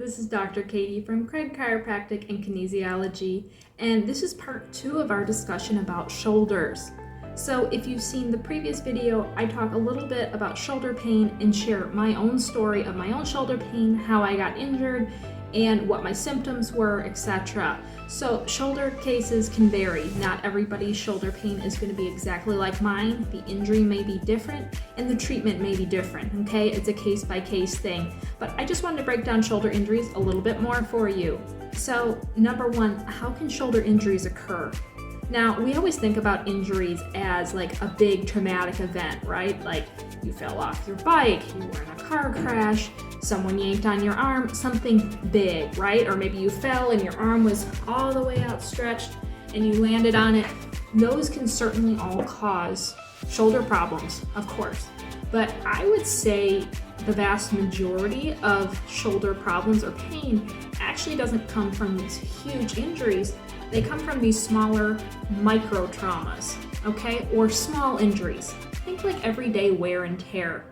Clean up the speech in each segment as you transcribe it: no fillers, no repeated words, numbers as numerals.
This is Dr. Katie from Craig Chiropractic and Kinesiology, and this is part 2 of our discussion about shoulders. So if you've seen the previous video, I talk a little bit about shoulder pain and share my own story of my own shoulder pain, how I got injured, and what my symptoms were, etc. So shoulder cases can vary. Not everybody's shoulder pain is going to be exactly like mine. The injury may be different and the treatment may be different, okay? It's a case-by-case thing. But I just wanted to break down shoulder injuries a little bit more for you. So number one, how can shoulder injuries occur? Now, we always think about injuries as like a big traumatic event, right? Like you fell off your bike, you were in a car crash, someone yanked on your arm, something big, right? Or maybe you fell and your arm was all the way outstretched and you landed on it. Those can certainly all cause shoulder problems, of course. But I would say the vast majority of shoulder problems or pain actually doesn't come from these huge injuries. They come from these smaller micro traumas, okay, or small injuries. Think like everyday wear and tear.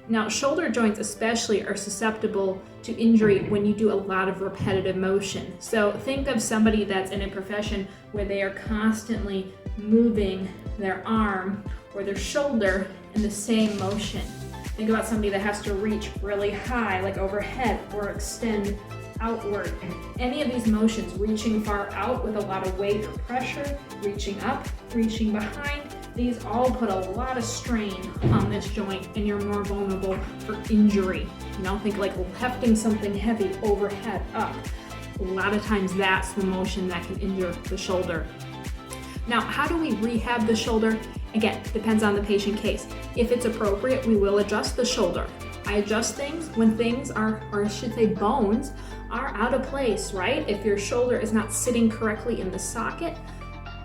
Now, shoulder joints especially are susceptible to injury when you do a lot of repetitive motion. So think of somebody that's in a profession where they are constantly moving their arm or their shoulder in the same motion. Think about somebody that has to reach really high, like overhead, or extend outward. Any of these motions, reaching far out with a lot of weight or pressure, reaching up, reaching behind, these all put a lot of strain on this joint and you're more vulnerable for injury. You know, think like hefting something heavy overhead up. A lot of times that's the motion that can injure the shoulder. Now, how do we rehab the shoulder? Again, depends on the patient case. If it's appropriate, we will adjust the shoulder. I adjust things when things are, or I should say bones, are out of place, right? If your shoulder is not sitting correctly in the socket,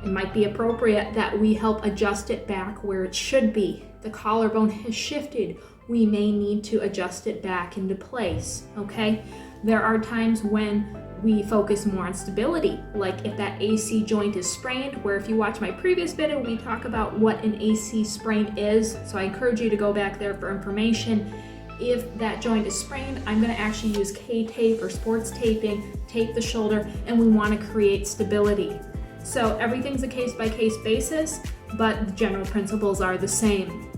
it might be appropriate that we help adjust it back where it should be. The collarbone has shifted. We may need to adjust it back into place, okay? There are times when we focus more on stability, like if that AC joint is sprained, where if you watch my previous video, we talk about what an AC sprain is. So I encourage you to go back there for information. If that joint is sprained, I'm going to actually use K-tape or sports taping, tape the shoulder, and we want to create stability. So everything's a case-by-case basis, but the general principles are the same.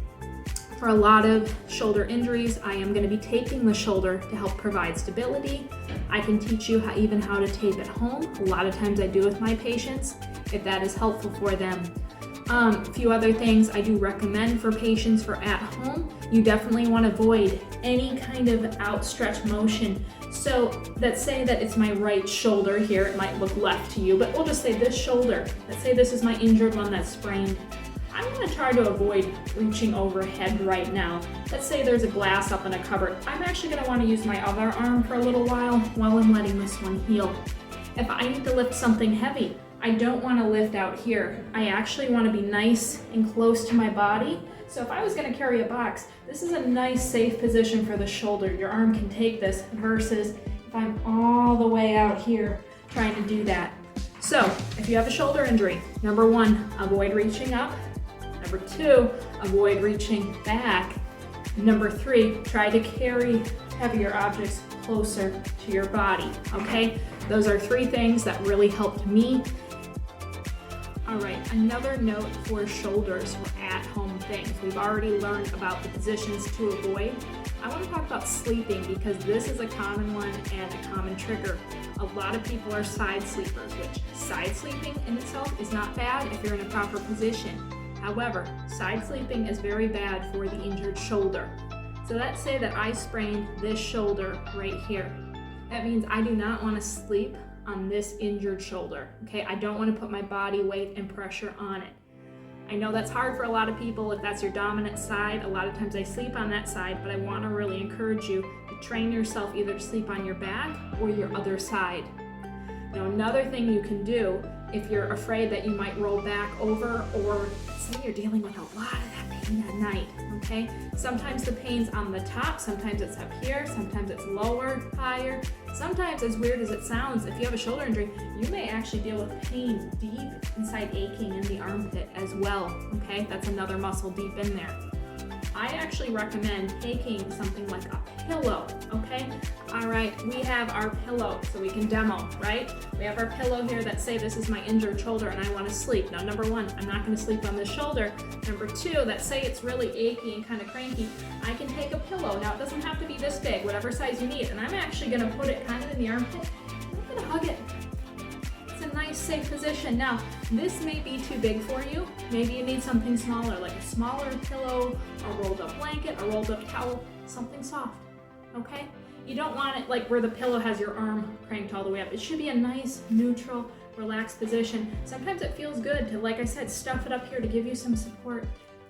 For a lot of shoulder injuries, I am going to be taping the shoulder to help provide stability. I can teach you how to tape at home. A lot of times I do with my patients, if that is helpful for them. A few other things I do recommend for patients for at home. You definitely want to avoid any kind of outstretched motion. So let's say that it's my right shoulder here. It might look left to you, but we'll just say this shoulder. Let's say this is my injured one that's sprained. I'm going to try to avoid reaching overhead right now. Let's say there's a glass up in a cupboard. I'm actually going to want to use my other arm for a little while I'm letting this one heal. If I need to lift something heavy, I don't want to lift out here. I actually want to be nice and close to my body. So if I was going to carry a box, this is a nice safe position for the shoulder. Your arm can take this versus if I'm all the way out here trying to do that. So if you have a shoulder injury, number one, avoid reaching up. Number two, avoid reaching back. Number three, try to carry heavier objects closer to your body, okay? Those are three things that really helped me. All right, another note for shoulders for at-home things. We've already learned about the positions to avoid. I want to talk about sleeping because this is a common one and a common trigger. A lot of people are side sleepers, which side sleeping in itself is not bad if you're in a proper position. However, side sleeping is very bad for the injured shoulder. So let's say that I sprained this shoulder right here. That means I do not want to sleep on this injured shoulder, okay? I don't want to put my body weight and pressure on it. I know that's hard for a lot of people if that's your dominant side. A lot of times I sleep on that side, but I want to really encourage you to train yourself either to sleep on your back or your other side. Now, another thing you can do if you're afraid that you might roll back over, or say you're dealing with a lot of that pain at night, okay? Sometimes the pain's on the top, sometimes it's up here, sometimes it's lower, higher. Sometimes, as weird as it sounds, if you have a shoulder injury, you may actually deal with pain deep inside aching in the armpit as well, okay? That's another muscle deep in there. I actually recommend taking something like a pillow, okay? All right, we have our pillow, so we can demo, right? We have our pillow here that say this is my injured shoulder and I want to sleep. Now, number one, I'm not going to sleep on this shoulder. Number two, that say it's really achy and kind of cranky, I can take a pillow. Now, it doesn't have to be this big, whatever size you need, and I'm actually going to put it kind of in the armpit. I'm going to hug it. A nice safe position. Now, this may be too big for you. Maybe you need something smaller, like a smaller pillow, a rolled up blanket, a rolled up towel, something soft, okay? You don't want it like where the pillow has your arm cranked all the way up. It should be a nice, neutral, relaxed position. Sometimes it feels good to, like I said, stuff it up here to give you some support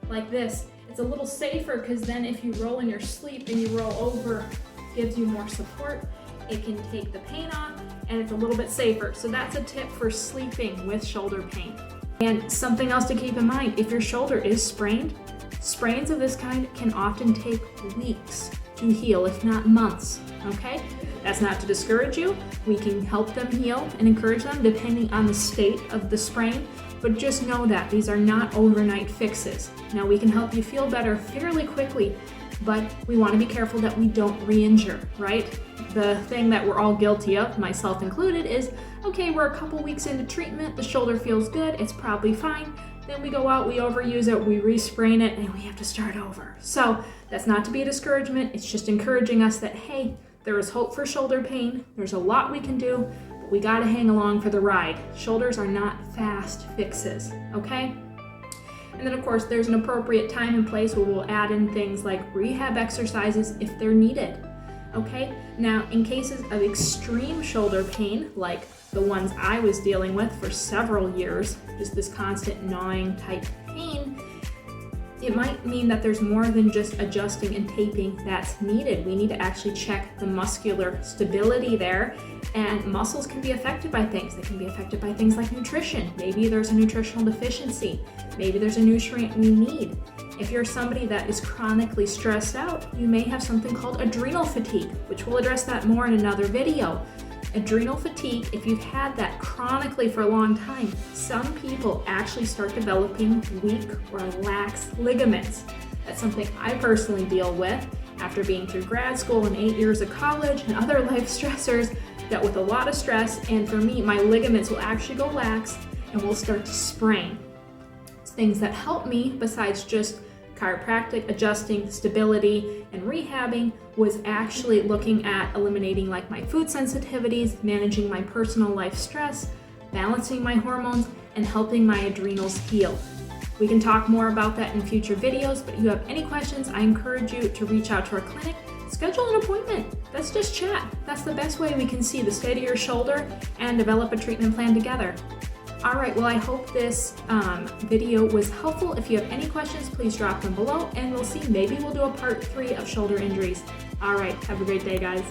like this. It's a little safer because then if you roll in your sleep and you roll over, it gives you more support. It can take the pain off, and it's a little bit safer. So that's a tip for sleeping with shoulder pain. And something else to keep in mind, if your shoulder is sprained, sprains of this kind can often take weeks to heal, if not months, okay? That's not to discourage you. We can help them heal and encourage them depending on the state of the sprain, but just know that these are not overnight fixes. Now, we can help you feel better fairly quickly, but we want to be careful that we don't re-injure, right? The thing that we're all guilty of, myself included, is, okay, we're a couple weeks into treatment, the shoulder feels good, it's probably fine, then we go out, we overuse it, we re-sprain it, and we have to start over. So that's not to be a discouragement, it's just encouraging us that, hey, there is hope for shoulder pain, there's a lot we can do, but we gotta hang along for the ride. Shoulders are not fast fixes, okay? And then of course, there's an appropriate time and place where we'll add in things like rehab exercises if they're needed. Okay, now in cases of extreme shoulder pain, like the ones I was dealing with for several years, just this constant gnawing type pain, it might mean that there's more than just adjusting and taping that's needed. We need to actually check the muscular stability there, and muscles can be affected by things. They can be affected by things like nutrition. Maybe there's a nutritional deficiency. Maybe there's a nutrient we need. If you're somebody that is chronically stressed out, you may have something called adrenal fatigue, which we'll address that more in another video. Adrenal fatigue, if you've had that chronically for a long time, some people actually start developing weak or lax ligaments. That's something I personally deal with after being through grad school and 8 years of college and other life stressors, dealt with a lot of stress, and for me, my ligaments will actually go lax and will start to sprain. It's things that help me besides just chiropractic, adjusting, stability, and rehabbing was actually looking at eliminating like my food sensitivities, managing my personal life stress, balancing my hormones, and helping my adrenals heal. We can talk more about that in future videos, but if you have any questions, I encourage you to reach out to our clinic, schedule an appointment. Let's just chat. That's the best way we can see the state of your shoulder and develop a treatment plan together. All right, well, I hope this video was helpful. If you have any questions, please drop them below, and we'll see. Maybe we'll do a part 3 of shoulder injuries. All right, have a great day, guys.